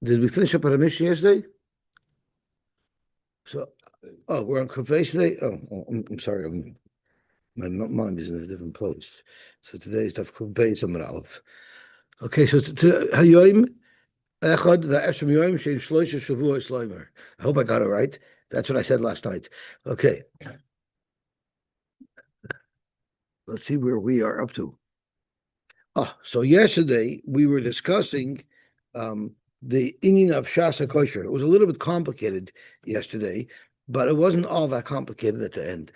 Did we finish up on a mission yesterday? So, we're on Kafesh today. I'm sorry. My mind is in a different place. So today is Daf Kufay Samar Aleph. Okay, so Hayoim Echad VaEshem Yoim Shein Shloisha Shavua Shloimer. I hope I got it right. That's what I said last night. Okay, let's see where we are up to. So yesterday we were discussing the inyan of Shasa Kosher. It was a little bit complicated yesterday, but it wasn't all that complicated at the end.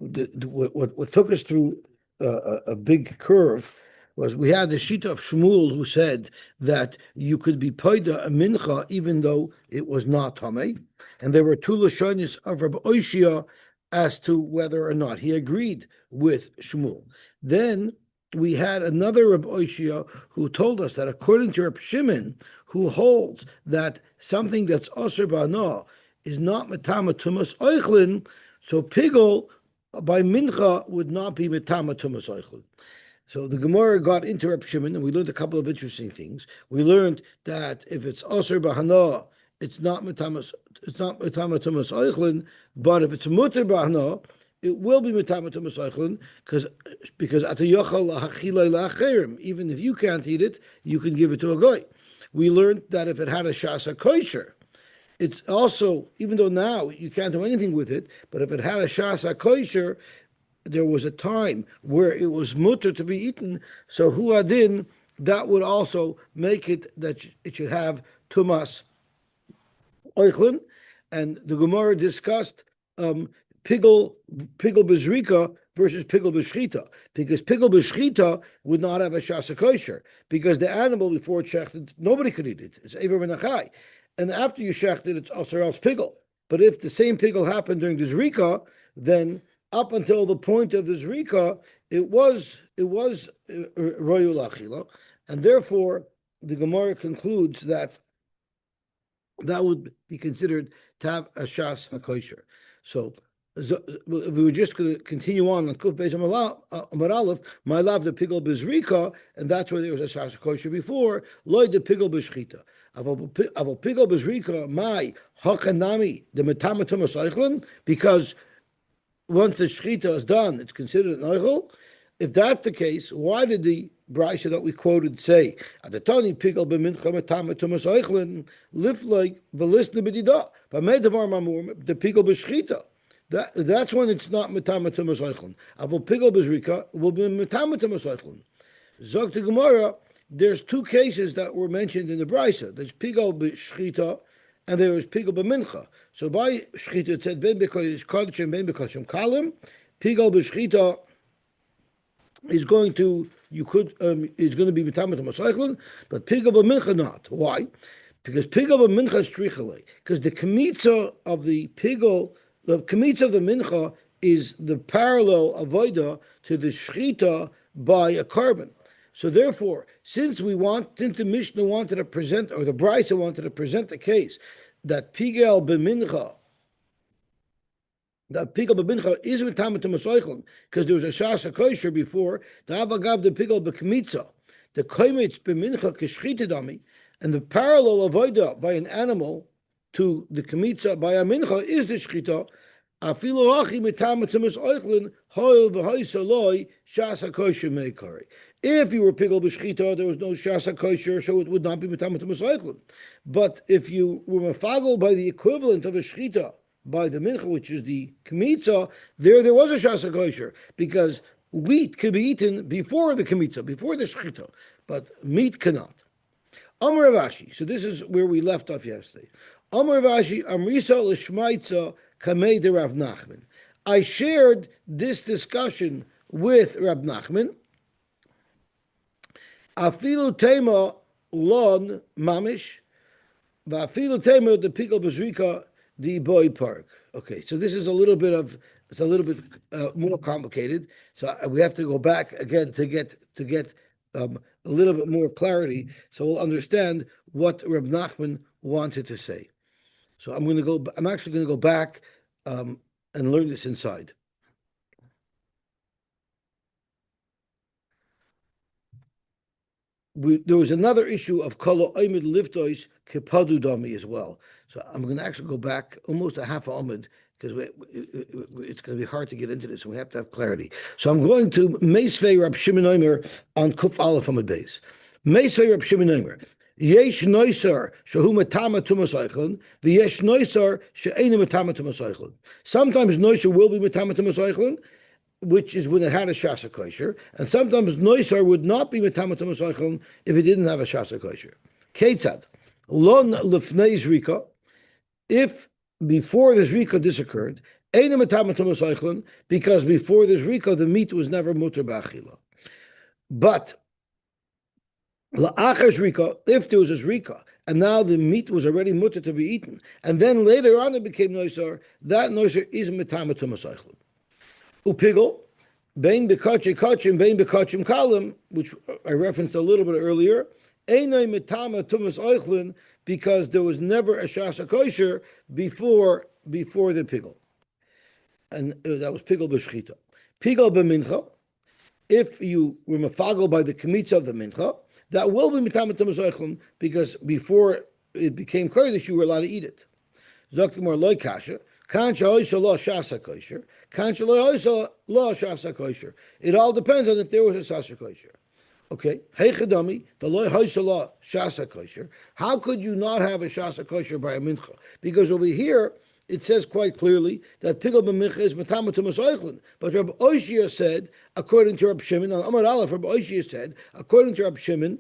What took us through a big curve was we had the Shita of Shmuel who said that you could be paida a mincha even though it was not tamei, and there were two lashonis of Rabbi Oishia as to whether or not he agreed with Shmuel. Then we had another Rabbi Oishia who told us that according to Rabbi Shimon, who holds that something that's osir ba'ana is not metama tumas oichlin, so pigol by mincha would not be metama tumas oichlin. So the Gemara got into Reb Shimon, and we learned a couple of interesting things. We learned that if it's osir b'hana, it's not metama tumas oichlin, but if it's muter b'hana, it will be metama tumas oichlin because at yochal hachilay la'acherim, even if you can't eat it, you can give it to a goy. We learned that if it had a shasa kosher, it's also, even though now you can't do anything with it, but if it had a shasa kosher, there was a time where it was mutter to be eaten, so huadin, that would also make it that it should have tumas oichlin, and the Gemara discussed pigel bezrika versus pigel b'shchita, because pigel b'shchita would not have a shasa kosher, because the animal before it's shechted, nobody could eat it. It's ever menachai. And after you shecht it, it's also else pigel. But if the same pigel happened during the Zerika, then up until the point of the Zerika, it was royul achila, and therefore the Gemara concludes that would be considered to have a shas hakosher. So we were just going to continue on Kuf Beis Amar Aleph, my love the pigel bezrika, and that's where there was a shas hakosher before. Loy the pigel b'shchita. Aval pigel bezrika my hakanami the metamatum oichlin, because once the shchita is done, it's considered an oichel. If that's the case, why did the brayso that we quoted say adatani pigel b'mincha metamatum oichlin lift like velisna b'dida b'medavar mamur the pigel b'shchita? That's when it's not metamatum oichlin. Aval pigel bezrika will be metamatum oichlin. Zog to Gemara. There's two cases that were mentioned in the brayso. There's pigel b'shchita, and there was pigel b'mincha. So by shchita it said ben b'kodesh kodesh and ben b'kodesh kalim. Pigel b'shchita is going to is going to be mitamatum oichlin, but pigel b'mincha not. Why? Because pigel b'mincha is trichale. Because the kemitza of the pigel, the kemitza of the mincha is the parallel avoida to the shchita by a carbon. So therefore, since the Mishnah wanted to present, or the Brisa wanted to present the case that pigel b'mincha is with tamatum oichlin, because there was a shasa kosher before, the avagav the pigel b'kmitza, the koimitz b'mincha k'shchitadami, and the parallel avoida by an animal to the kmitza by a mincha is the shchita. Afilu achi mitamatum oichlin hoil v'hoisaloi shasa kosher meikari. If you were pigel b'shchita, there was no shasa kosher, so it would not be mitamatum oichlin. But if you were mafagel by the equivalent of a shchita by the mincha, which is the kmitza, there was a shasa kosher, because wheat could be eaten before the kmitza, before the shchita, but meat cannot. Amar Ravashi. So this is where we left off yesterday. Amar Ravashi, Amrisa l'shmaitza kamei de Rav Nachman. I shared this discussion with Rav Nachman. Afilu tema lon mamish, va'afilu tema the pigel bezrika the boy park. Okay, so this is a little bit more complicated. So we have to go back again to get a little bit more clarity, so we'll understand what Reb Nachman wanted to say. So I'm actually going to go back and learn this inside. there was another issue of kolo oimid liftois kepadu dami as well. So I'm going to actually go back almost a half omid because it's going to be hard to get into this, and we have to have clarity. So I'm going to Meisvei Rab Shimon Omer on Kuf Aleph Amud Beis. Meisvei Rab Shimon Omer. Yesh noisar shehu matama tumas eichlin, v'yesh noisar she'einu matama tumas eichlin. Sometimes noisar will be matama tumas eichlin, which is when it had a shasa kosher, and sometimes noisar would not be matama tumas eichlin if it didn't have a shasa kosher. Ketzad lon lefnei zrika. If before the zrika this occurred, einu matama tumas eichlin, because before the zrika the meat was never mutar b'achila. But la'achar zrika, if there was a zrika, and now the meat was already mutter to be eaten, and then later on it became noisar, that noisar is matama tumas eichlin. Upigel, bein bekachim kachim, bein bekachim kalim, which I referenced a little bit earlier, einay matama tumas eichlin, because there was never a shasa kosher before the pigel, and that was pigel b'shchita. Pigel b'mincha, if you were mafagel by the kemitza of the mincha, that will be matama tumas eichlin, because before it became kodesh, you were allowed to eat it. Zok more loy kasha. It all depends on if there was a shasa kosher. Okay, how could you not have a shasa kosher by a mincha? Because over here it says quite clearly that pigel b'mincha is matama tumas eichlin. But Rabbi Oshia said, according to Rabbi Shimon, on Amar Aleph, Rabbi Oshia said, according to Rabbi Shimon,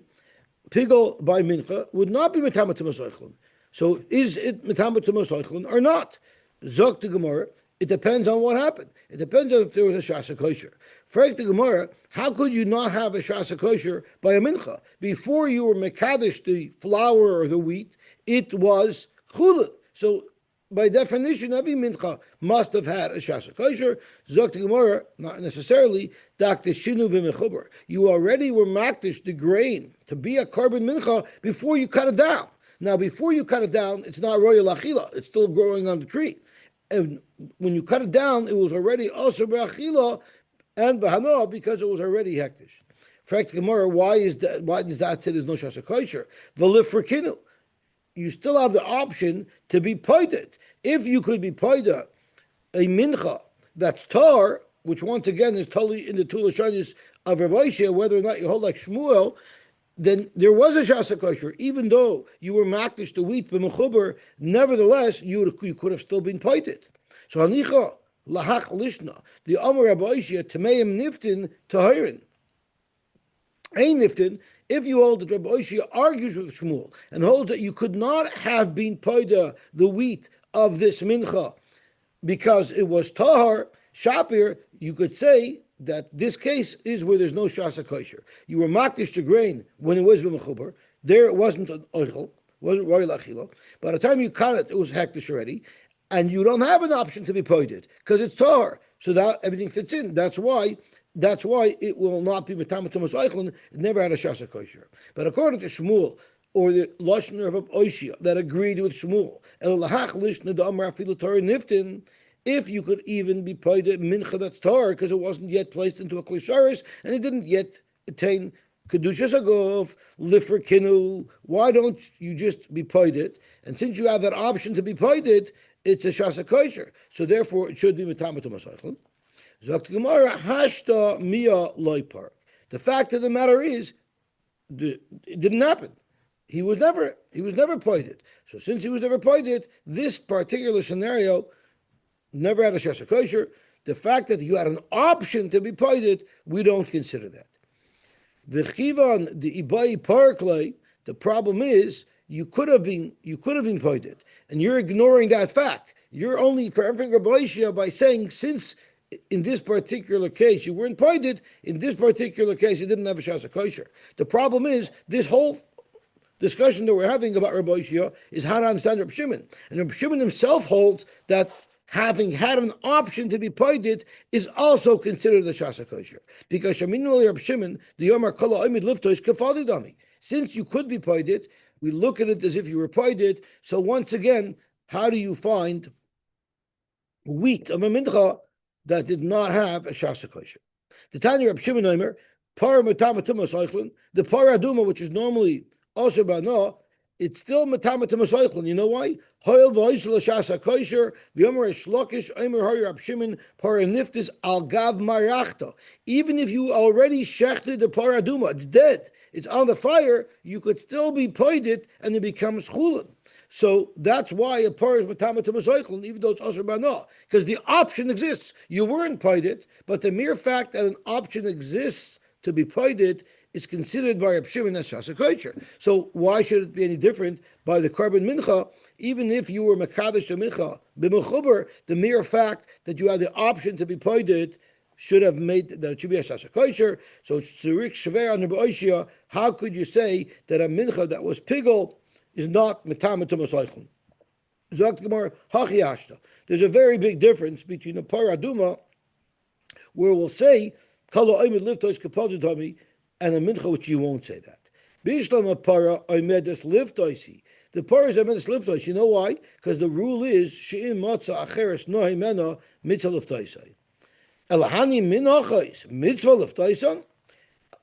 pigel by mincha would not be matama tumas eichlin. So is it matama tumas eichlin or not? Zok the Gemara, it depends on what happened. It depends on if there was a shasa kosher. Frag the Gemara, how could you not have a shasa kosher by a mincha? Before you were mekadesh the flour or the wheat, it was chulin. So by definition, every mincha must have had a shasa kosher. Zok the Gemara, not necessarily. Dak the shinu b'mechuber. You already were makdish the grain to be a carbon mincha before you cut it down. Now, before you cut it down, it's not royal achila. It's still growing on the tree. And when you cut it down, it was already also b'achila and b'hana because it was already hektish. Fact Gemara, why does that say there's no shasa kosher? V'lifrikinu. You still have the option to be poided. If you could be poida a mincha that's tar, which once again is totally in the two lashonis of Rabbi Yosy, whether or not you hold like Shmuel, then there was a shasa kosher, even though you were makdish to wheat b'mechuber. Nevertheless, you could have still been poited. So hanicha lahach lishna the Amar Rabbi Yosy tameim niftin tahirin ein niftin. If you hold that Rabbi Yosy argues with Shmuel and holds that you could not have been poida the wheat of this mincha because it was tahar shapir, you could say that this case is where there's no shasa kosher. You were makdish to grain when it was b'mechuber. There it wasn't an oichel, wasn't royal achila. By the time you cut it, it was hektish already, and you don't have an option to be poided because it's tahar. So that everything fits in. That's why it will not be matama tumas eichlin. It never had a shasa kosher. But according to Shmuel, or the lashon of Oshia that agreed with Shmuel, el lahach lishna da amar afilu Torah niftin. If you could even be poided mincha that's tar because it wasn't yet placed into a klisharis and it didn't yet attain kedushas agov lifrikinu, why don't you just be poided? And since you have that option to be poided, it's a shasa kosher. So therefore, it should be matama tumas eichlin. Zok Gemara hashta mia loipar. The fact of the matter is, it didn't happen. He was never poided. So since he was never poided, this particular scenario never had a shasa kosher. The fact that you had an option to be poided, we don't consider that. V'chivan the ibai parklei. The problem is you could have been poided, and you're ignoring that fact. You're only forever Rabbi Yosy by saying since in this particular case you weren't poided, in this particular case you didn't have a shasa kosher. The problem is this whole discussion that we're having about Rabbi Yosy is how to understand Rabbi Shimon, and Rabbi Shimon himself holds that having had an option to be poided is also considered the shasa kosher. Because Shaminul Rabbi Shimon, the Yomar Kala Oimid Liftois Kefadi Dami. Since you could be poided, we look at it as if you were poided. So once again, how do you find wheat of a mincha that did not have a shasa kosher? The Tanya Rabbi Shimon Omer, Par matamatum asoichlin, the par aduma, which is normally also bano, it's still matamatum asoichlin. You know why? Hoil v'oisel shasa kosher v'yomer shlokish omer hoyer abshimin par niftis al gav marachta. Even if you already shechted the par aduma, it's dead. It's on the fire. You could still be poided, and it becomes chulin. So that's why a par is matamatum asoichlin, even though it's also bano, because the option exists. You weren't poided, but the mere fact that an option exists to be poided is considered by Reb Shimon as Shasa Kosher. So why should it be any different by the carbon mincha? Even if you were Mekadosh mincha b'mechuber, the mere fact that you had the option to be poided should have made that it should be a Shasa Kosher. So Zerika Shver on the how could you say that a mincha that was pigel is not metamatum asaychun? There's a very big difference between a paraduma, where we'll say kala oimid liftois kapadutami, and a mincha which you won't say that. Bishlam para oimedes liftoisi. The para is oimedes liftois. You know why? Because the rule is she'im matzah acheres nohi mena mitzvah liftoisai. Elahani minachos mitzvah liftoisan.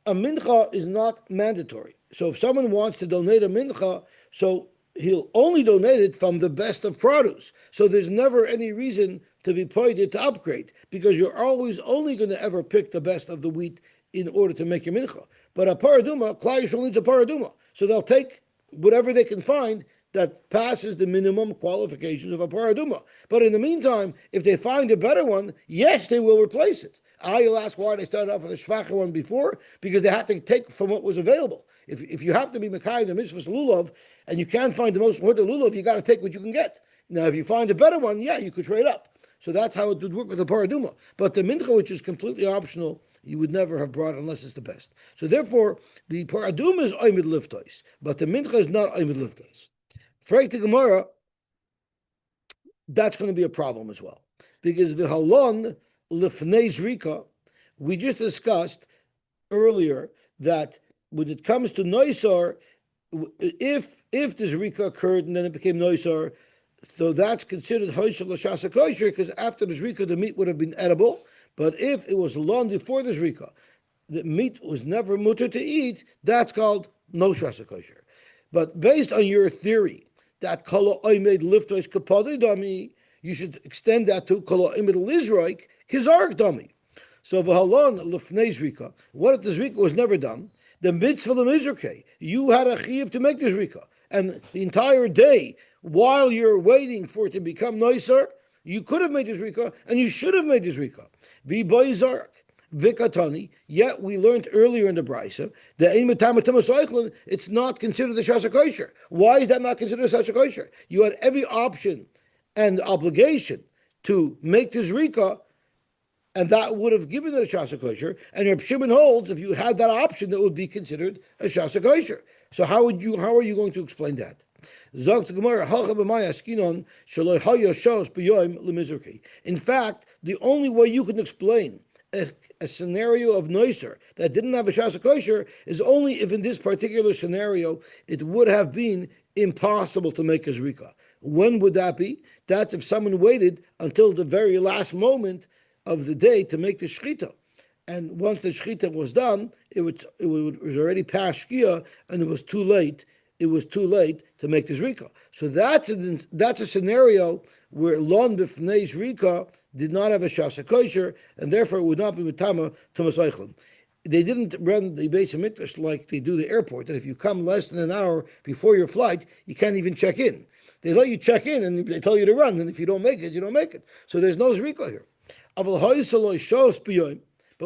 A mincha is not mandatory. So if someone wants to donate a mincha, so he'll only donate it from the best of produce. So there's never any reason to be pointed to upgrade, because you're always only going to ever pick the best of the wheat in order to make your mincha. But a paraduma, Klal Yisrael needs a paraduma. So they'll take whatever they can find that passes the minimum qualifications of a paraduma. But in the meantime, if they find a better one, yes, they will replace it. You'll ask why they started off with a shvacha one before, because they had to take from what was available. If you have to be Mekai the mitzvahs lulav, and you can't find the most important lulav, you got to take what you can get. Now, if you find a better one, yeah, you could trade up. So that's how it would work with the paraduma. But the mincha, which is completely optional, you would never have brought unless it's the best. So therefore, the paraduma is oimid liftois, but the mincha is not oimid liftois. Frag the Gemara, that's going to be a problem as well, because the halon lifnei zrika, we just discussed earlier that when it comes to noisar, if the zrika occurred and then it became noisar, so that's considered hoishel l'shasa kosher, because after the zrika the meat would have been edible. But if it was long before the zrika, the meat was never mutter to eat, that's called no shasa kosher. But based on your theory that kala oimed liftois kapadei dami, you should extend that to kala oimed lizroik kizark dami. So v'halon lifnei zrika, what if the zrika was never done? The mitzvah l'mizrake, you had a chiyuv to make the zrika, and the entire day while you're waiting for it to become nicer, you could have made the zrika, and you should have made the zrika. V'boizark vikatani. Yet we learned earlier in the brisa that it's not considered the shasa kosher. Why is that not considered shasa kosher? You had every option and obligation to make the zrika, and that would have given it a shasa kosher. And Reb Shimon holds if you had that option, that would be considered a shasa kosher. So how are you going to explain that? In fact, the only way you can explain a scenario of noiser that didn't have a shasa kosher is only if in this particular scenario it would have been impossible to make a zrika. When would that be? That's if someone waited until the very last moment of the day to make the shchita. And once the shchita was done, it was already past shkia, and it was too late. It was too late to make the zrika. So that's a scenario where lon b'fnei zrika did not have a shasa kosher, and therefore it would not be mitama tumas eichlin. They didn't run the Beis Hamikdash like they do the airport, that if you come less than an hour before your flight, you can't even check in. They let you check in, and they tell you to run, and if you don't make it, you don't make it. So there's no zrika here. But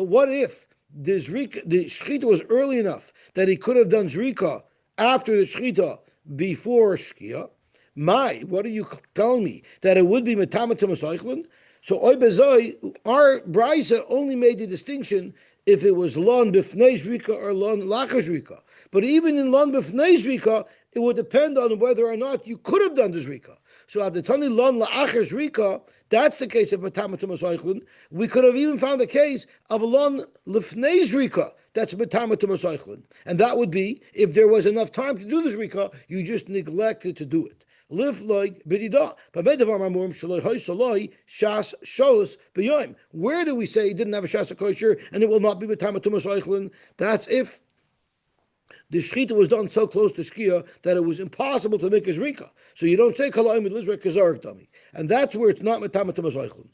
what if the shchita was early enough that he could have done zrika after the shchita before shkia? What are you telling me? That it would be metama tumas eichlin? So oy bezoi, our brisa only made the distinction if it was lon b'fnei zrika or lon lachar zrika. But even in lon b'fnei zrika, it would depend on whether or not you could have done the zrika. So at the tani lon la'achar zrika, that's the case of metama tumas eichlin. We could have even found the case of a lon lifnei zrika. That's metama tumas eichlin, and that would be if there was enough time to do the zrika, you just neglected to do it. lifloig b'dida. B'medavar mamurim shaloi hoisaloi shas shos b'yoim. Where do we say he didn't have a shas kosher and it will not be b'tama tumas oichlin? That's if the shechita was done so close to shkia that it was impossible to make a zrika. So you don't say kalayim with lizrek kazarik dummy, and that's where it's not metamatim azoichlin.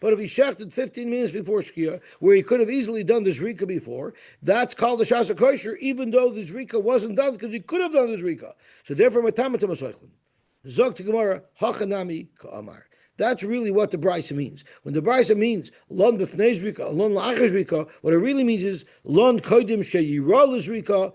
But if he shechted 15 minutes before shkia, where he could have easily done the zrika before, that's called the shasa kosher, even though the zrika wasn't done because he could have done the zrika. So therefore metamatim azoichlin. Zog to Gemara hachanami ka'amar. That's really what the brisa means. When the brisa means lon b'fnei zrika, lon la'achar zrika, what it really means is lon kodim sheyira l'zrika.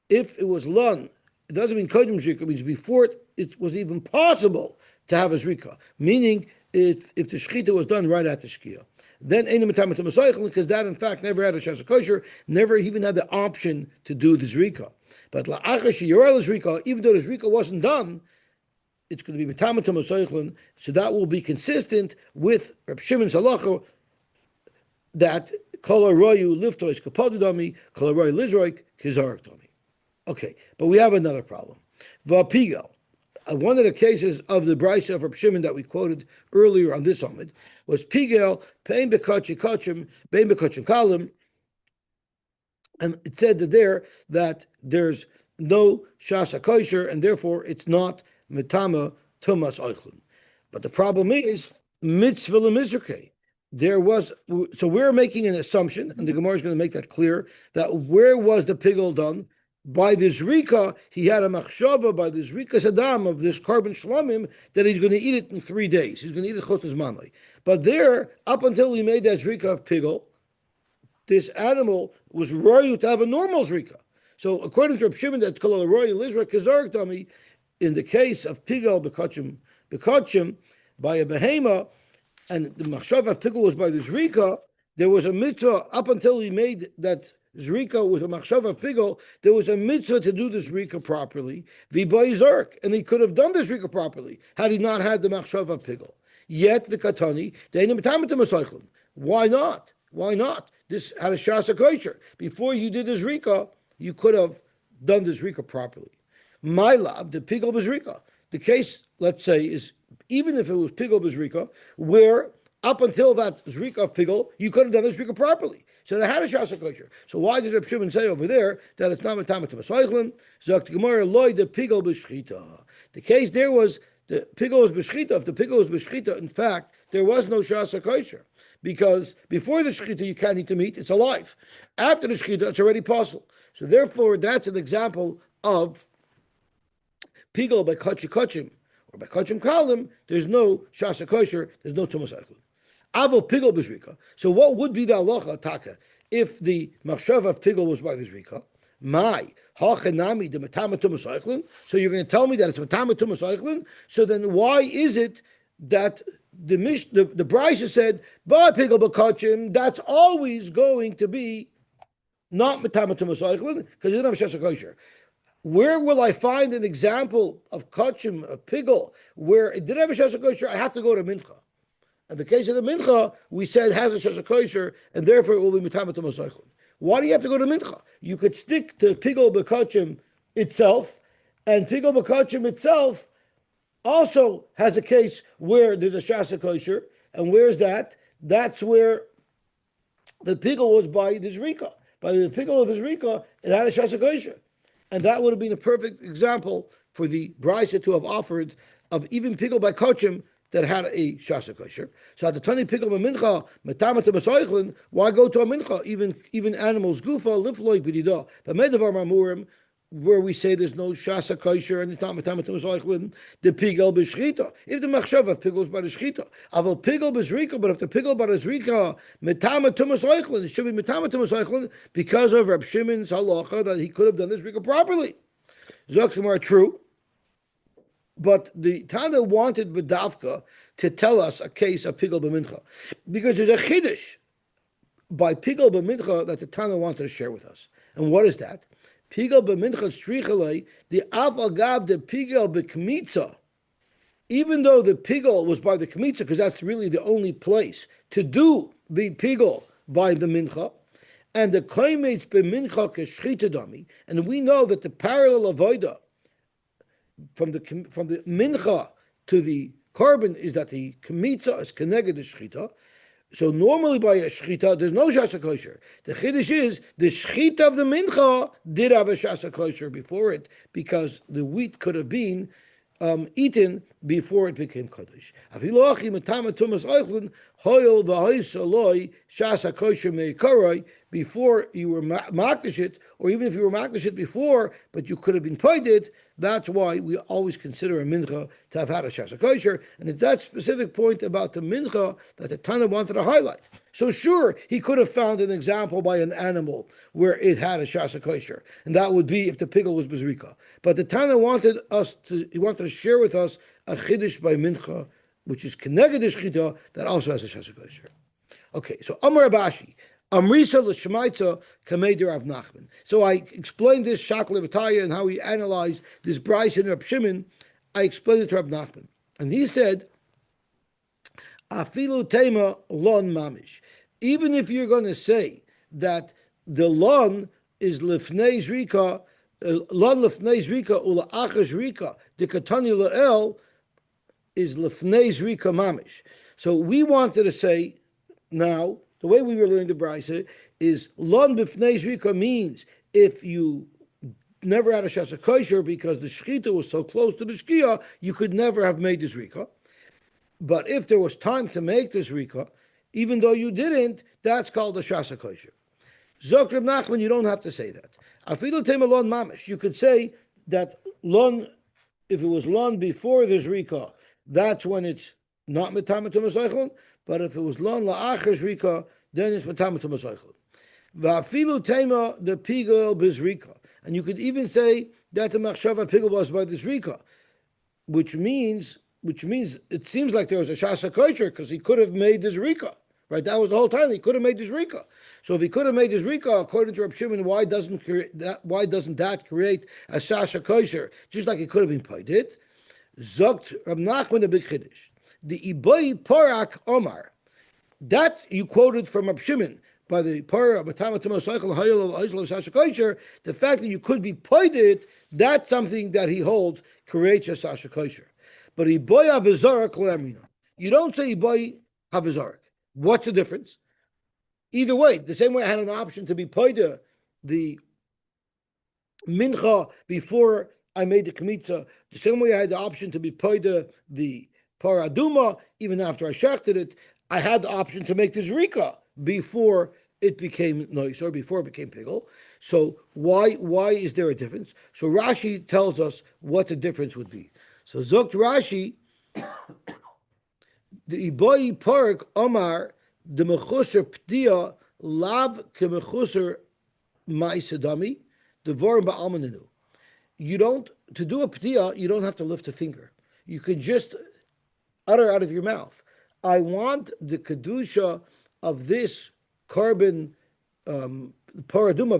If it was lon, it doesn't mean kodim zrika. It means before it was even possible to have a zrika. Meaning, if the shechita was done right at the shkia, then einim etam etam because that in fact never had a shasa kosher, never even had the option to do the zrika. But la'achar sheyira l'zrika, even though the zrika wasn't done, it's going to be metamatum asoichlin, so that will be consistent with Reb Shimon's halacha that kol haroyu liftois kapadudami, kol haroyu lizroik kizarik dami. Okay, but we have another problem. V'apigel, one of the cases of the brisa of Reb Shimon that we quoted earlier on this summit was pigel pein bekachim kachim bein bekachim kalim, and it said that there's no shasa kosher, and therefore it's not metama tumas oichlin. But the problem is mitzvah lemizrke. So we're making an assumption, and the Gemara is going to make that clear, that where was the pigel done? By the zrika, he had a machshava by the zrika sadam of this carbon shlamim that he's going to eat it in 3 days. He's going to eat it chotas manai. But there, up until he made that zrika of pigel, this animal was royu to have a normal zrika. So according to Reb Shimon, that kol royu lizra kazarik dami, in the case of pigel bekachim by a behema, and the machshav of pigel was by the zrika, there was a mitzvah up until he made that zrika with a machshav of pigel. There was a mitzvah to do the zrika properly, v'boy zark, and he could have done the zrika properly had he not had the machshav of pigel. Yet the katani, why not? Why not? This had a shasa kosher. Before you did the zrika, you could have done the zrika properly. My love, the pigel bezrika. The case, let's say, is even if it was pigel bezrika, where up until that zrika of pigel, you could have done the zrika properly. So they had a shasa kosher. So why did Reb Shimon say over there that it's not metamet v'soichlin? Zok the Gemara loy the pigel b'shchita. The case there was the pigel was b'shchita. If the pigel was b'shchita, in fact, there was no shasa kosher, because before the shchita you can't eat the meat; it's alive. After the shchita, it's already possible. So therefore, that's an example of pigel by kachim or by kachim kalim. There's no shasa kosher. There's no tumas oichlin. Avo pigel b'zrika. So what would be the halacha taka if the machshav of pigel was by the zrika? My hachanami the metama tumas oichlin. So you're going to tell me that it's metama tumas oichlin. So then why is it that the brisa said by pigel b'kachim that's always going to be not metama tumas oichlin because you don't have shasa kosher? Where will I find an example of kachim, of pigel, where it didn't have a shasa kosher? I have to go to mincha. In the case of the mincha, we said it has a shasa kosher, and therefore it will be metama tumas oichlin. Why do you have to go to mincha? You could stick to pigel b'kachim itself, and pigel b'kachim itself also has a case where there's a shasa kosher, and where's that? That's where the pigel was by the zrika. By the pigel of the zrika, it had a shasa kosher. And that would have been a perfect example for the brisa to have offered of even pigel by kachim that had a shasa kosher. So at the tani pigel by mincha, metama to masoichlin, why go to a mincha? Even animals, gufa, lifloik, b'dida. But medavar mamurim, where we say there's no shasa kosher and it's not metama to masoichlin, the pigel b'shchita. If the machshav of pigel is by the shchita, aval pigel b'zrika, but if the pigel by the zrika, metama to masoichlin, it should be metama to masoichlin because of Reb Shimon's halacha that he could have done this zrika properly. Zokim are true. But the Tana wanted B'davka to tell us a case of pigel b'mincha, because there's a chiddush by pigel b'mincha that the Tana wanted to share with us. And what is that? Pigel b'mincha strichalei the avagav the pigel b'kmitza. Even though the pigel was by the kmitza, because that's really the only place to do the pigel by the mincha, and the koimetz b'mincha k'shchita dami, and we know that the parallel avodah from the mincha to the carbon is that the kemitza is connected to shchita. So normally by a shchita, there's no shasa kosher. The chiddush is the shchita of the mincha did have a shasa kosher before it because the wheat could have been eaten before it became kaddish. Before you were makdish it, or even if you were makdish it before, but you could have been paid it. That's why we always consider a mincha to have had a shasa kosher, and it's that specific point about the mincha that the Tana wanted to highlight. So sure, he could have found an example by an animal where it had a shasa kosher, and that would be if the pigel was bezrika. But the Tana wanted to share with us a chiddush by mincha, which is keneged shchita, that also has a shasa kosher. Okay, so Amar Abashi. Amrisa l'shemaitza kamei Rav Nachman. So I explained this Shakle V'taya and how he analyzed this Bryce and Rab Shimon. I explained it to Rav Nachman, and he said, "Afilu tema lon mamish." Even if you're going to say that the lon is lifnei zrika, lon lifnei zrika ula achas zrika, the katani la'el is lifnei zrika mamish. So we wanted to say now. The way we were learning the Brisa is lon b'fnei zrika means if you never had a shasa kosher because the shchita was so close to the shkia, you could never have made the zrika. But if there was time to make the zrika, even though you didn't, that's called a shasa kosher. Zok Reb Nachman, you don't have to say that. Afilu tema lon mamish. You could say that lon, if it was lon before the zrika, that's when it's not metamatum masaychon. But if it was lon la'achar zrika, then it's matamatum masaychon. Va'afilu tema the pigel bezrika, and you could even say that the machshava pigel was by the zrika, which means it seems like there was a shasa kosher because he could have made the zrika, right? That was the whole time he could have made the zrika. So if he could have made the zrika, according to Reb Shimon, why doesn't that create a shasa kosher? Just like it could have been paid it. Zogt Rab Nachman the big chiddush. The Iboy Parak Omar, that you quoted from Rab Shimon by the Parah, the fact that you could be paid it, that's something that he holds creates a Sasha Kosher. But Iboy Avizarak Lamina. You don't say Iboy Avizarak. What's the difference? Either way, the same way I had an option to be paid the mincha before I made the kmitza, the same way I had the option to be paid the paraduma, even after I shechted it, I had the option to make the zrika before it became noise or before it became pigel. So why is there a difference? So Rashi tells us what the difference would be. So Zokt Rashi, the Iboy Park Omar, the Mechusar Ptia, Lav Kemechusar Ma'isadami, the Vorim Ba'almaninu. You don't, to do a Ptia, you don't have to lift a finger. You can just utter out of your mouth, I want the kedusha of this carbon paraduma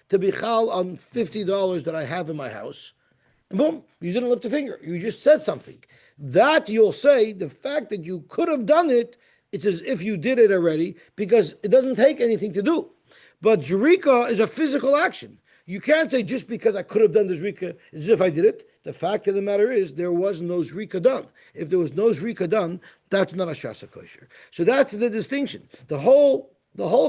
to be chal on $50 that I have in my house. And boom, you didn't lift a finger. You just said something. That you'll say, the fact that you could have done it, it's as if you did it already because it doesn't take anything to do. But Zerika is a physical action. You can't say just because I could have done the Zerika, as if I did it. The fact of the matter is there was no Zerika done. If there was no Zerika done, that's not a Shasa kosher. So that's the distinction. The whole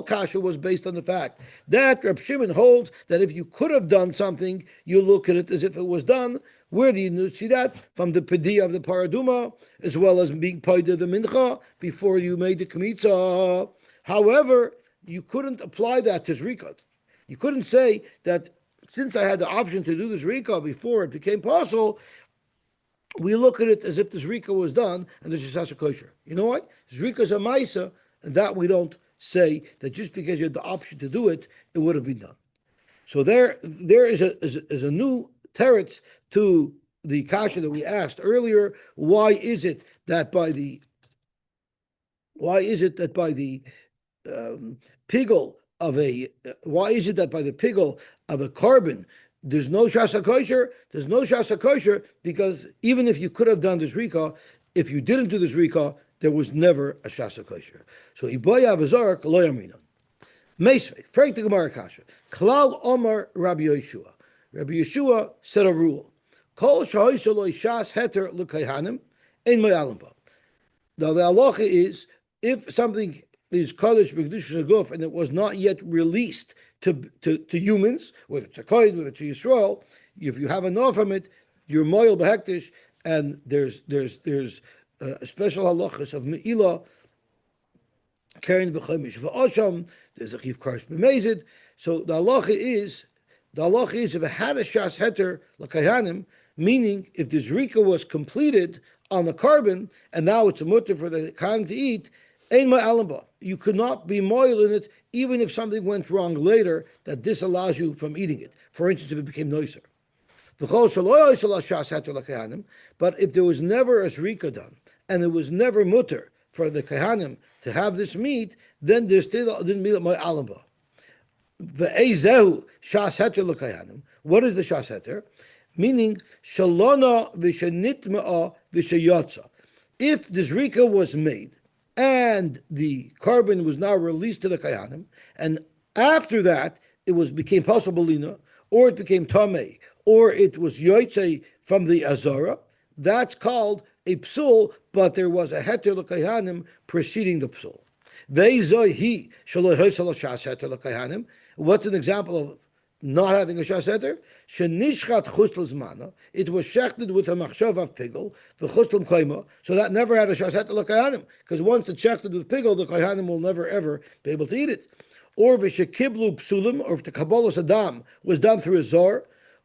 kasha was based on the fact that Reb Shimon holds that if you could have done something, you look at it as if it was done. Where do you see that? From the pedi of the paraduma, as well as being paid of the mincha before you made the kmitza. However, you couldn't apply that to Zerika. You couldn't say that since I had the option to do the Zerika before it became possible, we look at it as if the Zerika was done and there's a Shasa kosher. You know what? Zerika is a Maisa, and that we don't say that just because you had the option to do it, it would have been done. So there is a new teretz to the kasha that we asked earlier. Why is it that by the pigel of a carbon there's no shasa kosher? There's no shasa kosher because even if you could have done the zrika, if you didn't do the zrika, there was never a shasa kosher. So iboya v'zark lo yamina. Meisvei, frag the Gemara kasha. Klal Omar Rabbi Yeshua. Rabbi Yeshua said a rule. Kol shahoisaloi shas heter l'kayhanim ein ma'alimba. Now the halacha is if something is kodesh b'kedusha shaguf and it was not yet released to humans, whether it's a kohen, whether it's a Yisrael, if you have enough from it, you're moil b'hektish, and there's special halachas of me'ilah, carrying b'chemish v'osham. There's a chiv kars b'mezid. So the halacha is if it had a shas heter l'kayanim, meaning if the Zerika was completed on the carbon and now it's a mutter for the kayan to eat, ein ma'alimba. You could not be moil in it even if something went wrong later that disallows you from eating it. For instance, if it became noiser. But if there was never a Zerika done and there was never mutter for the kahanim to have this meat, then there still didn't be my alamba. Ve'ezehu shas heter l'kayanim. What is the shas heter? Meaning shalona v'shenitma'a v'sheyotza. If the Zerika was made and the carbon was now released to the kayanim, and after that it became possible lina, or it became tamei, or it was yoytze from the azara, that's called a psul, but there was a heter l'kayanim preceding the psul. What's an example of not having a shas heter? Shenishchat chusl zmana. It was shechted with a machshav of pigel, the chusl koima, so that never had a shas heter l'kayanim, because once it's shechted with pigel, the kayanim will never ever be able to eat it. Or v'shekiblu psulim, or if the kabbalas adam was done through a zar,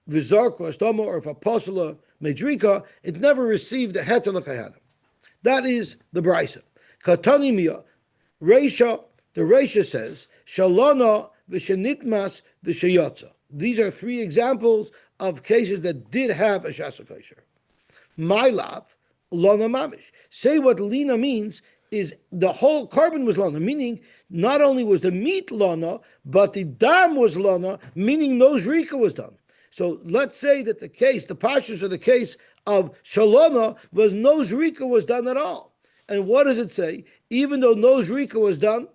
v'zar kostoma, or if a posula medrika, it never received a heter l'kayanim. That is the brisa. Katani mia, Reisha, the Reisha says, Shalona v'shenitmas v'sheyotza. These are three examples of cases that did have a shasa kosher. My love, lona mamish. Say what lina means is the whole carbon was lona, meaning not only was the meat lona, but the dam was lona, meaning no zrika was done. So let's say that the pashtus of the case of shalona was no zrika was done at all. And what does it say? Even though no zrika was done,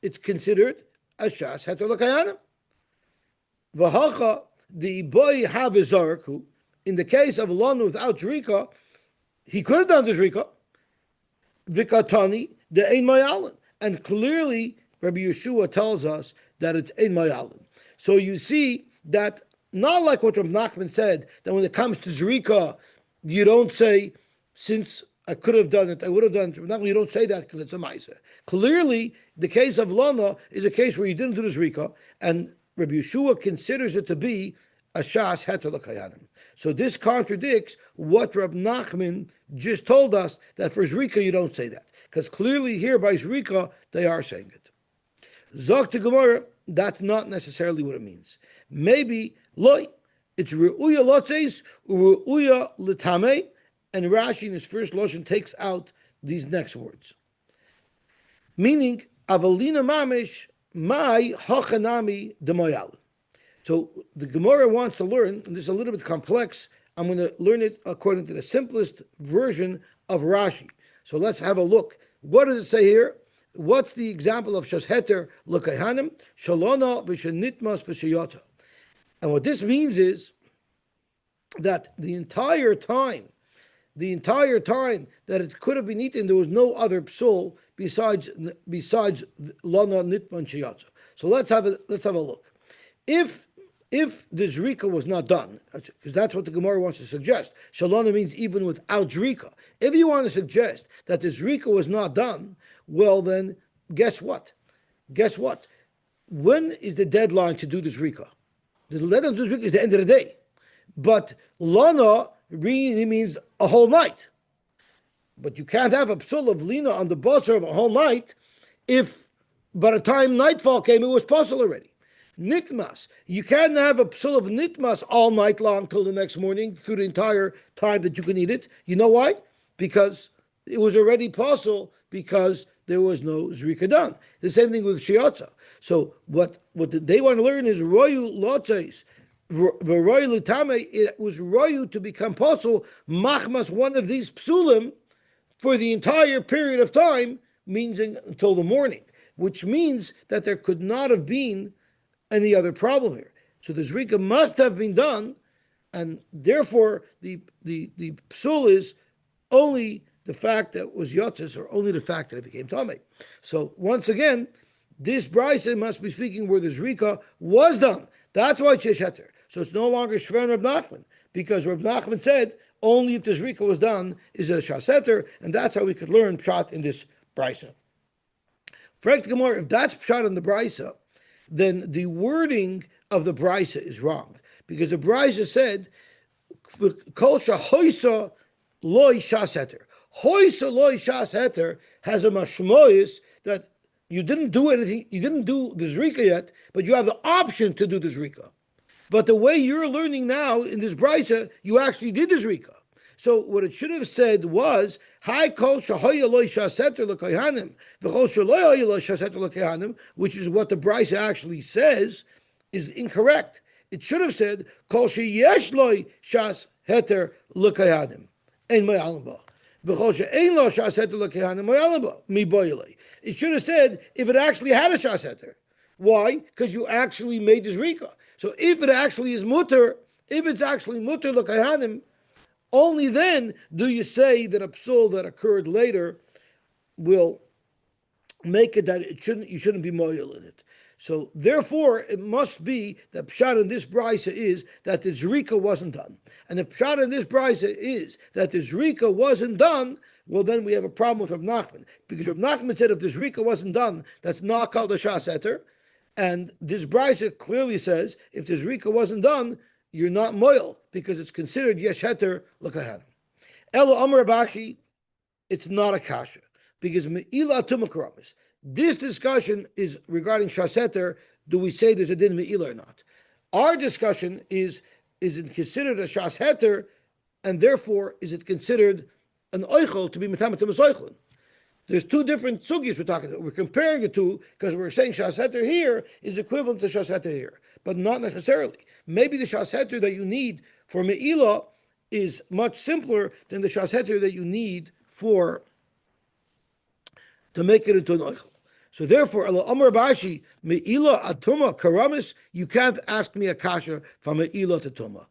it's considered a shas heter l'kayanim. V'hacha the boy habizarku. In the case of lon without zrika, he could have done the zrika. V'katani the ein mayalin, and clearly Rabbi Yeshua tells us that it's ein mayalin. So you see that not like what Rabbi Nachman said that when it comes to zrika, you don't say since I could have done it, I would have done it. Not, you don't say that because it's a ma'aseh. Clearly, the case of lana is a case where you didn't do the zrika, and Rabbi Yeshua considers it to be a shas heter l'kayanim. So this contradicts what Rabbi Nachman just told us, that for zrika you don't say that, because clearly here by zrika they are saying it. Zok to Gemara, that's not necessarily what it means. Maybe loy, it's re'uya lotzeis, re'uya l'tamei. And Rashi in his first lashon takes out these next words, meaning avalina mamish mai hachanami demayal. So the Gemara wants to learn, and this is a little bit complex. I'm going to learn it according to the simplest version of Rashi. So let's have a look. What does it say here? What's the example of shas heter l'kahanim shalona v'shenitmas v'sheyata? And what this means is that the entire time that it could have been eaten, there was no other psul besides lana nitman sheyatza. So let's have a look. If the zrika was not done, because that's what the Gemara wants to suggest. Shalana means even without zrika. If you want to suggest that the zrika was not done, well then, guess what? When is the deadline to do the zrika? The deadline to do the zrika is the end of the day. But lana really means a whole night. But you can't have a psul of lina on the basar of a whole night if by the time nightfall came, it was possible already. Nitmas, you can't have a psul of nitmas all night long till the next morning through the entire time that you can eat it. You know why? Because it was already possible because there was no zrika done. The same thing with shiatza. So what they want to learn is royu lotes. It was royu to become possible machmas one of these psulim for the entire period of time, meaning until the morning, which means that there could not have been any other problem here. So the zrika must have been done and therefore the psul is only the fact that it was yotzis, or only the fact that it became tamei. So once again, this brisa must be speaking where the Zerika was done. That's why it's heter. So it's no longer Shver Reb Nachman, because Reb Nachman said only if the Zerika was done is a shas heter, and that's how we could learn pshat in this brisa. Frank Gemara, if that's pshat in the brisa, then the wording of the brisa is wrong, because the brisa said kol shahoisa loy shas heter. Hoisa loy shas heter has a mashmois that you didn't do anything, you didn't do the Zerika yet, but you have the option to do the Zerika. But the way you're learning now in this brisa, you actually did the Zerika. So what it should have said was, "Hi kol shahoya loy shaseter l'kohanim, v'chol shaloya loy shaseter l'kohanim," which is what the brisa actually says, is incorrect. It should have said, "Kol sheyesh loy shas heter l'kohanim, ein mo'alim ba." It should have said if it actually had a shas heter. Why? Because you actually made this rika. So if it actually is mutter, if it's actually mutter l'kahanim, only then do you say that a psul that occurred later will make it that you shouldn't be moyel in it. So therefore, it must be that pshat in this brisa is that the Zerika wasn't done. And the pshat in this brisa is that the Zerika wasn't done, well then we have a problem with Reb Nachman. Because Reb Nachman said if the Zerika wasn't done, that's not called a shas heter. And this brisa clearly says if the Zerika wasn't done, you're not moyel, because it's considered yesh heter l'kahanim. Elo Amar Abashi, it's not a kasha, because me'ila tumakaramis. This discussion is regarding shaseter. Do we say there's a din me'ila or not? Our discussion is it considered a shaseter, and therefore is it considered an oichel to be metametem oichlin? There's two different sugis we're talking about. We're comparing the two because we're saying shaseter here is equivalent to shaseter here, but not necessarily. Maybe the shaseter that you need for me'ila is much simpler than the shaseter that you need to make it into an oichel. So therefore, Amar Bashi, Me'ila atuma karamis, you can't ask me a kasha from Me'ila to tuma.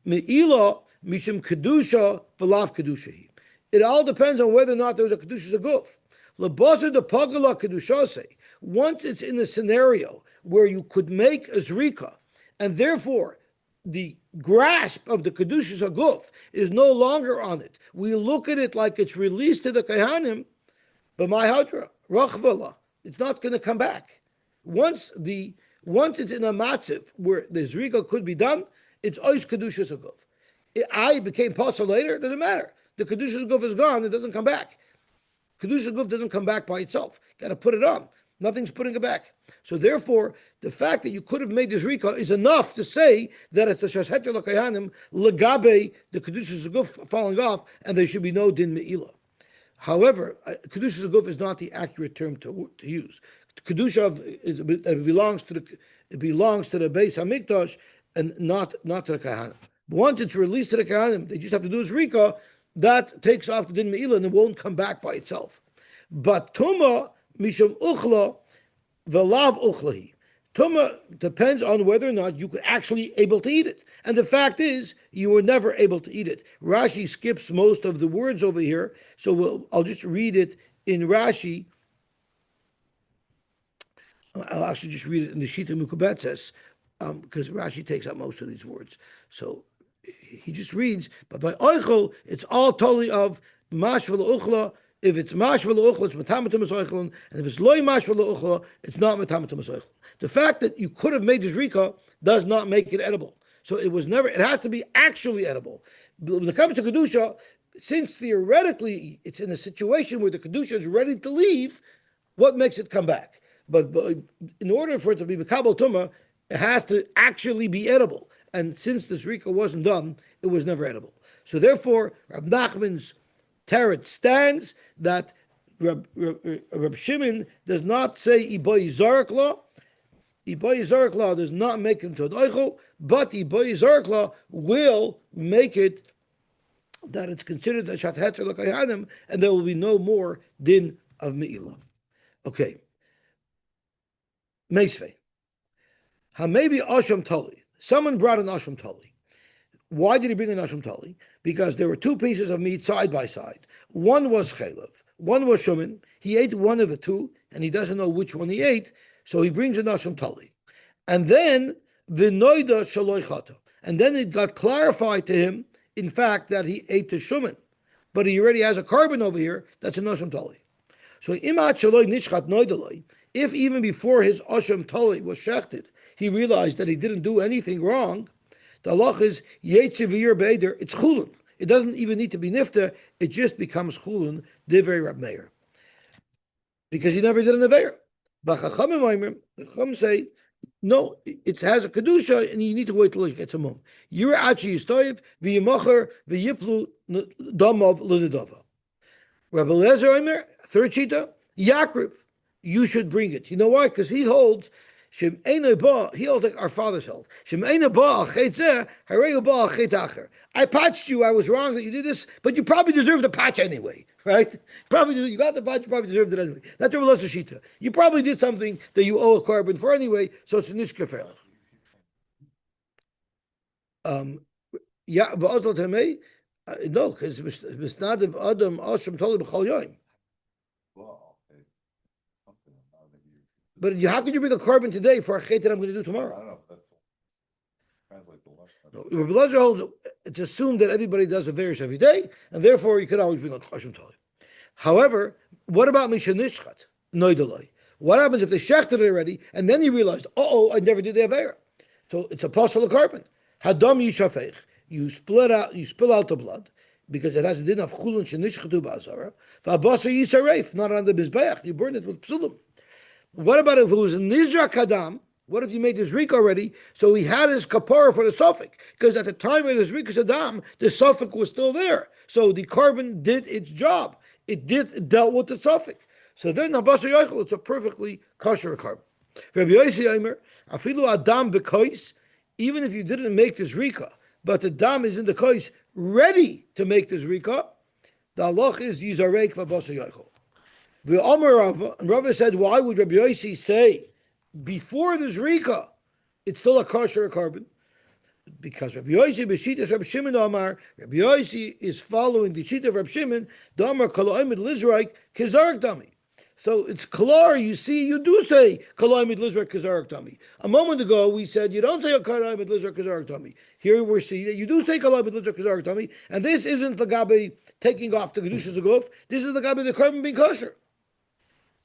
Me'ila mishim kedusha v'lav kedusha. It all depends on whether or not there was a kedusha zaguf. Lebasar de pagala kedushase. Once it's in a scenario where you could make a zrika, and therefore the grasp of the kedusha zaguf is no longer on it. We look at it like it's released to the kahanim, but my hadra rachvala. It's not going to come back. Once it's in a matziv where the zrika could be done, it's ois kedusha zaguf. I became pasal later, it doesn't matter. The kedusha zaguf is gone, it doesn't come back. Kedusha zaguf doesn't come back by itself. Got to put it on. Nothing's putting it back. So therefore, the fact that you could have made this zrika is enough to say that it's the shasheter l'kayanim legabe the kedusha zaguf falling off, and there should be no din me'ila. However, kedusha zaguf is not the accurate term to use. Kedusha it belongs to the Beis Hamikdash and not to the kahanim. Once it's released to the kahanim, they just have to do zrika. That takes off the din me'ila and it won't come back by itself. But tuma mishum uchla v'lav uchlahi. Tuma depends on whether or not you could actually able to eat it. And the fact is, you were never able to eat it. Rashi skips most of the words over here, so I'll just read it in Rashi. I'll actually just read it in the Shita Mukubetzes, because Rashi takes out most of these words. So he just reads, but by oichel, it's all totally of mashvel uchla. If it's mashvel uchla, it's metamatum esoichlin, and if it's loy mashvel uchla, it's not metamatum esoichlin. The fact that you could have made this rika does not make it edible. So it was never. It has to be actually edible. When it comes to kedusha, since theoretically it's in a situation where the kedusha is ready to leave, what makes it come back? But in order for it to be mekabel tumah, it has to actually be edible. And since this rika wasn't done, it was never edible. So therefore, Rab Nachman's teretz stands that Rab Shimon does not say iboy zarek law. Iboy zarek law does not make it into an oichel, but iboy zarek law will make it that it's considered a shat heter l'kayanim, and there will be no more din of me'ilah. Okay. Meisvei. Hamevi asham tali. Someone brought an asham tali. Why did he bring a Nashim Tali? Because there were two pieces of meat side by side. One was chaylev, one was shumin. He ate one of the two, and he doesn't know which one he ate, so he brings a Nashim Tali. And then v'noida shaloi chata. And then it got clarified to him, in fact, that he ate the shumin. But he already has a carbon over here, that's a Nashim Tali. So imat shaloi nishchat noidaloi, if even before his Asham Tali was shechted, he realized that he didn't do anything wrong, the halach is yetzivir beider. It's chulun. It doesn't even need to be nifta. It just becomes chulun. Divrei Rab Meir, because he never did an aveira. But the chacham say no. It has a kedusha, and you need to wait till it gets a mum. Yira achi yistoyev v'yimacher v'yiplu damav l'nedava. Rabbi Eliezer Omer, third shita, Yakriv, you should bring it. You know why? Because he holds. He holds like our fathers held. I patched you, I was wrong that you did this, but you probably deserve the patch anyway, right? You got the patch, you probably deserved it anyway. That's the Relasa Shita. You probably did something that you owe a carbon for anyway, so it's a nishkafer. Yeah, no, because Misnadav Adam Ashram Toli B'chol Yoim. But how can you bring a carbon today for a chet that I'm going to do tomorrow? I don't know if that's translate the lesson. No, Rabbi Eliezer holds it's assumed that everybody does a various every day, and therefore you could always bring a Chashim Tali. However, what about Mishanishchat? Noidalai. What happens if they shechted it already, and then you realized, I never did the Avera? So it's a possible carbon. Hadam Yishafech. You spill out the blood, because it has a din of Chulun Shanishchatu Ba'azara. V'abasa Yisaref, not on the Mizbeach. You burn it with Psulim. What about if it was a Nizra Kadam? What if you made his Zerika already? So he had his kapara for the suffix, because at the time of the Zerika Saddam, the suffix was still there. So the carbon did its job. It dealt with the suffix. So then Habasa Yochel, it's a perfectly kosher carbon. Rabbi Yosy Omer, Afilu Adam Bekois, even if you didn't make the Zerika, but the dam is in the kois ready to make the Zerika, the halach is Yizarek V'Habasa Yochel. The Omer Rava, and Rava said, why would Rabbi Yosy say before the Zerika it's still a kosher carbon? Because Rabbi Yosy b'shitas Rabbi Shimon Omar, Rabbi Yosy is following the shita of Rabbi Shimon, the Omar koloimid lizraik kizarik dami. So it's klar, you see, you do say koloimid lizraik kizarik dami. A moment ago we said you don't say koloimid lizraik kizarik dami. Here we're seeing that you do say koloimid lizraik kizarik dami, and this isn't the gabe taking off the kedushas aguf. This is the gabe the carbon being kosher.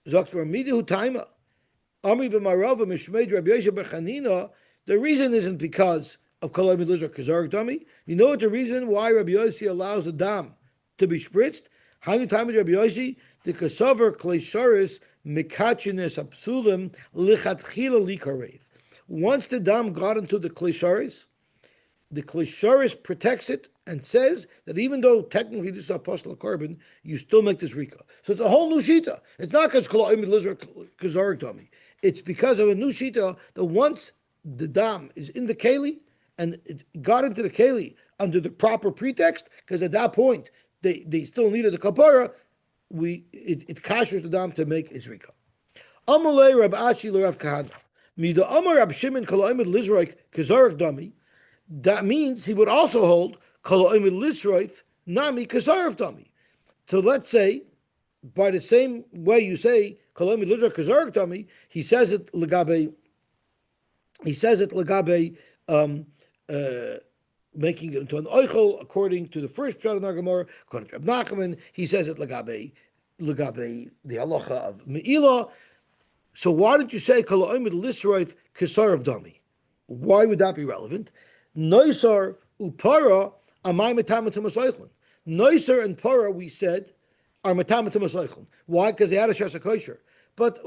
The reason isn't because of Koloim Elizar Kazark Dami. You know what the reason why Rabbi Yosy allows the dam to be spritzed? Hanu time Rabbi Yosy, the Kasavar Kleisharis Mikachines Absulim Lichatchila Likarev. Once the dam got into the Kleisharis protects it and says that even though technically this is apostle carbon, you still make this Zerika. So it's a whole new shita. It's not because it's because of a new shita that once the dam is in the keli and it got into the keli under the proper pretext, because at that point they still needed the kapara, it kashers the dam to make Zerika. Amalei Rab Ashi L'Rav Kahana. Mida Amar Rab Shimon Koloimid Lizraik Kazarik Dami. That means he would also hold Koloimid Lisroif Nami Kazarv Dami. So let's say, by the same way you say Koloimid Lisroif Kazarv Dami, he says it legabe making it into an oichel according to the first pshat in our Gemara. According to Reb Nachman, he says it legabe the halacha of Me'ilah. So why did you say Koloimid Lisroif Kazarv Dami? Why would that be relevant? Noisar upara amay matamatum asoichlin. Noisar and para, we said, are matamatum asoichlin. Why? Because they had a shasa kosher. But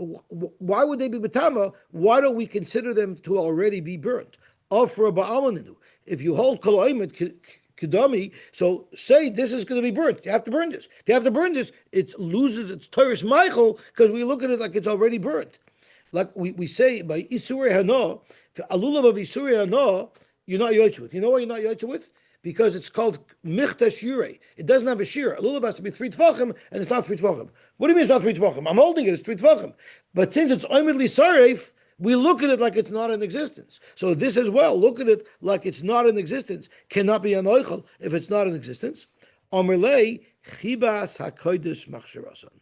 why would they be matama? Why don't we consider them to already be burnt? Afra ba'alaninu. If you hold koloimet kedami, so say this is going to be burnt. You have to burn this. If you have to burn this, it loses its Torah's Michael because we look at it like it's already burnt. Like we say by Isurei Hana, alulav of Isurei Hana, you're not yoytze with. You know why you're not yoytze with? Because it's called michtash yurei. It doesn't have a shira. A lulav has to be 3 tefachim, and it's not 3 tefachim. What do you mean it's not 3 tefachim? I'm holding it, it's 3 tefachim. But since it's oimedly saref, We look at it like it's not in existence. So this as well, look at it like it's not in existence. Cannot be an oichel if it's not in existence. Omerlei chibas hakodesh machshirasan.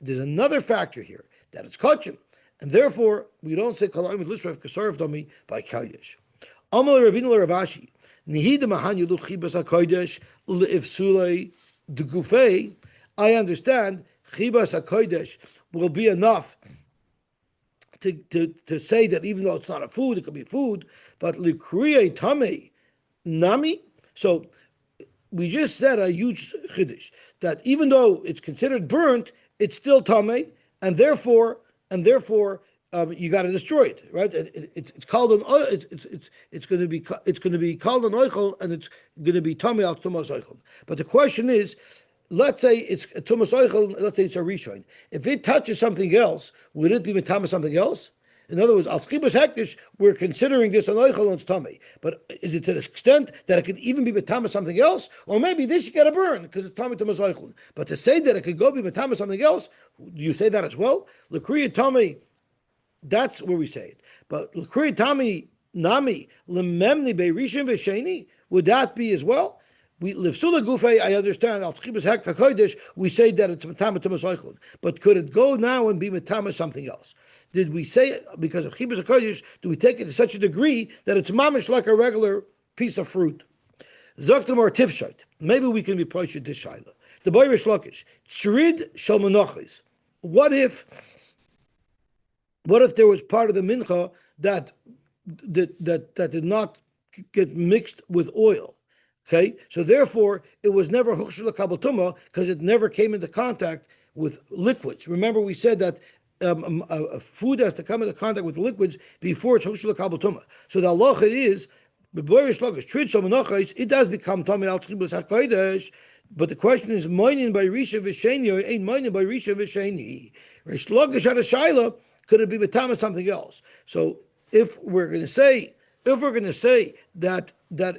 There's another factor here that it's kachim, and therefore we don't say kalayim with lisrav kasarv dami by kodesh. Amal Ravina Ravashi nihida mahan yudu chibas hakodesh leifsulei degufei. I understand chibas hakodesh will be enough to say that even though it's not a food, it could be food, but likriye tame nami. So we just said a huge chiddush that even though it's considered burnt, it's still tame, and therefore you got to destroy it, right? It's called an it's going to be called an oichel, and it's going to be tame al tumas oichel. But the question is, let's say it's a tumas oichel, let's say it's a rishon. If it touches something else, would it be metama something else? In other words, al schibas hektish, we're considering this an oichel and it's tummy. But is it to the extent that it could even be metama something else? Or maybe this you got to burn because it's tummy tumas oichel. But to say that it could go be metama something else, do you say that as well? L'kriya tummy, that's where we say it. But l'kriya tummy nami lememni beirishim v'sheni, would that be as well? We lifsula gufei, I understand. Al tchibas hek hakodesh, we say that it's metama tumas oichel. But could it go now and be metama something else? Did we say it because of chibas hakodesh? Do we take it to such a degree that it's mamish like a regular piece of fruit? Zoktam or tifshait. Maybe we can be poished this shaila. The boy Rishlakish tzrid shel menachos. What if there was part of the mincha that did not get mixed with oil? Okay, so therefore it was never huchshul kabel tuma because it never came into contact with liquids. Remember, we said that a food has to come into contact with liquids before it's huchshul kabel tuma. So the halacha is, it does become tummy al tzchibus hakodesh. But the question is, moinin by risha v'sheni or ain't moinin by risha v'sheni? Rish Lakish had a shaila, could it be betama something else? So if we're going to say that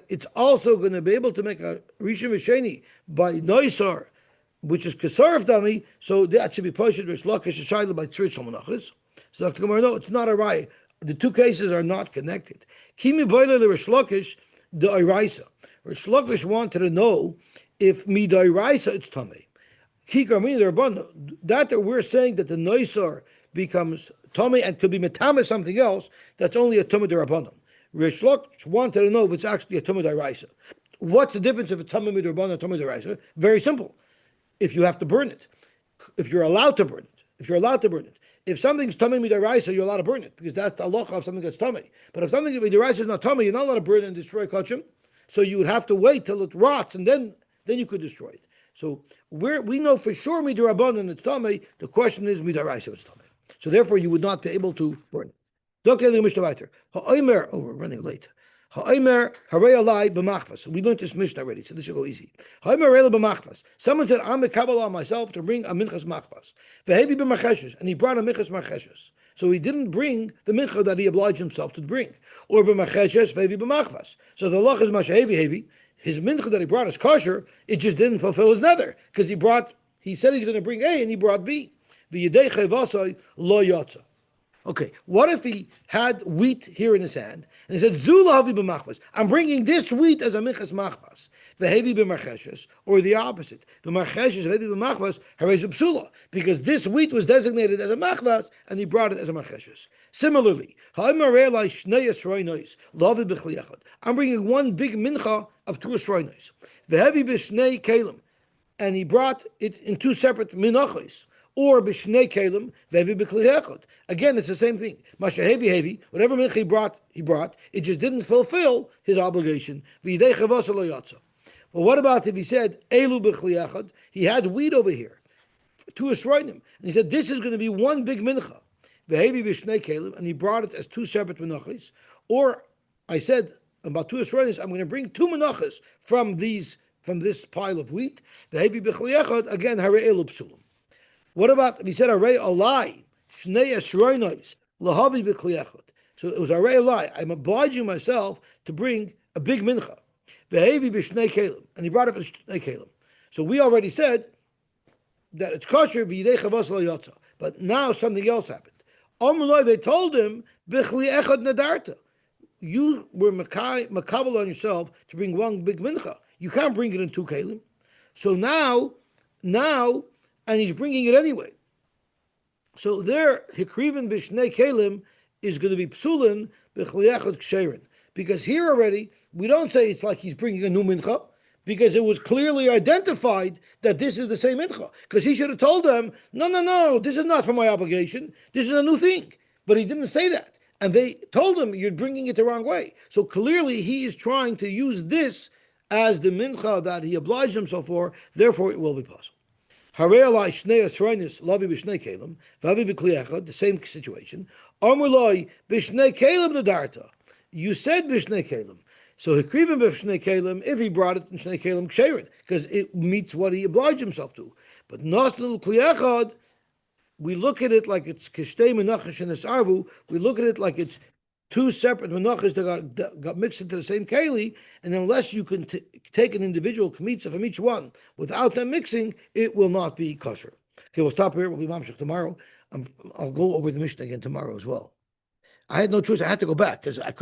it's also going to be able to make a Rishon V'Sheni by Noisar, which is Kesarv Dami, so that should be posted Rish Lakish Shayla by Tzrid Shal Menachos. So Dr. Gemara, no, it's not a raya. The two cases are not connected. Kimi Boile le Rish Lakish the Iraisa. Rish Lakish wanted to know if Midai Raisa it's Tameh. Kikar mean that we're saying that the Noisar becomes Tameh and could be Metame something else, that's only a Tumah D'Rabbanan. Rish Lakish wanted to know if it's actually a Tumah D'Raisa. What's the difference if it's Tumah D'Rabbanan or Tumah D'Raisa? Very simple. If you have to burn it, if you're allowed to burn it, if something's Tumah D'Raisa, you're allowed to burn it because that's the halacha of something that's Tumah. But if something D'Raisa is not Tumah, you're not allowed to burn it and destroy kachim. So you would have to wait till it rots and then you could destroy it. So we know for sure D'Rabbanan it's Tumah. The question is D'Raisa it's Tumah. So therefore, you would not be able to burn it. Oh, we're running late. We learned this Mishnah already, so this should go easy. Someone said, I'm a Kabbalah myself to bring a minchas machvas. And he brought a minchas machvas. So he didn't bring the mincha that he obliged himself to bring. Or b'macheshes ve'vi b'machvas. So the loch is mashehevi. His mincha that he brought is kosher, it just didn't fulfill his nether. Because he said he's going to bring A and he brought B. Lo yotza. Okay, what if he had wheat here in his hand and he said, Zulavi b'machvas, I'm bringing this wheat as a minchas machvas, v'hevi b'marcheshes, or the opposite, b'marcheshes, v'hevi b'machvas, harei psula, because this wheat was designated as a machvas and he brought it as a marcheshes. Similarly, I'm bringing one big mincha of two esroinos, v'hevi b'shnei kelim, and he brought it in two separate minachos. Or b'shnei kelim ve'vi b'kli echad. Again, it's the same thing. Mashahevi, whatever mincha he brought, it just didn't fulfill his obligation. V'yidei chavasa lo yatsa. But what about if he said elu b'kli echad? He had wheat over here, two esroinim, and he said this is going to be one big mincha. Ve'hevi b'shnei kelim, and he brought it as two separate menachos. Or I said about two esroinim, I'm going to bring two menachos from this pile of wheat. Ve'hevi b'kli echad, again harei elu psulim. What about if he said array a lie? Shnei esroinos lahavi b'kli echad. So it was array a lie. I'm obliging myself to bring a big mincha. Ve'hevi b'shnei kelim, and he brought up b'shnei kelim. So we already said that it's kosher v'yidei chavas lo yotza. But now something else happened. They told him, Bichli echad nadarta. You were makabel on yourself to bring one big mincha. You can't bring it in two kalim. So now, and he's bringing it anyway. So there, hikriven b'shnei kalim is going to be psulin b'chliachot ksherin. Because here already, we don't say it's like he's bringing a new mincha, because it was clearly identified that this is the same mincha. Because he should have told them, no, this is not for my obligation. This is a new thing. But he didn't say that. And they told him, you're bringing it the wrong way. So clearly he is trying to use this as the mincha that he obliged himself for, therefore it will be possible. The same situation. You said b'shnei kelim. So hikriven b'shnei kelim, if he brought it in shnei kelim ksherin, because it meets what he obliged himself to. But nasnul kliachad, we look at it like it's kishtei menachos and esarvu. We look at it like it's two separate menachos that got mixed into the same keli, and unless you can take an individual kmitza from each one without them mixing, it will not be kosher. Okay, we'll stop here. We'll be mamshech tomorrow. I'll go over the Mishnah again tomorrow as well. I had no choice. I had to go back because I couldn't.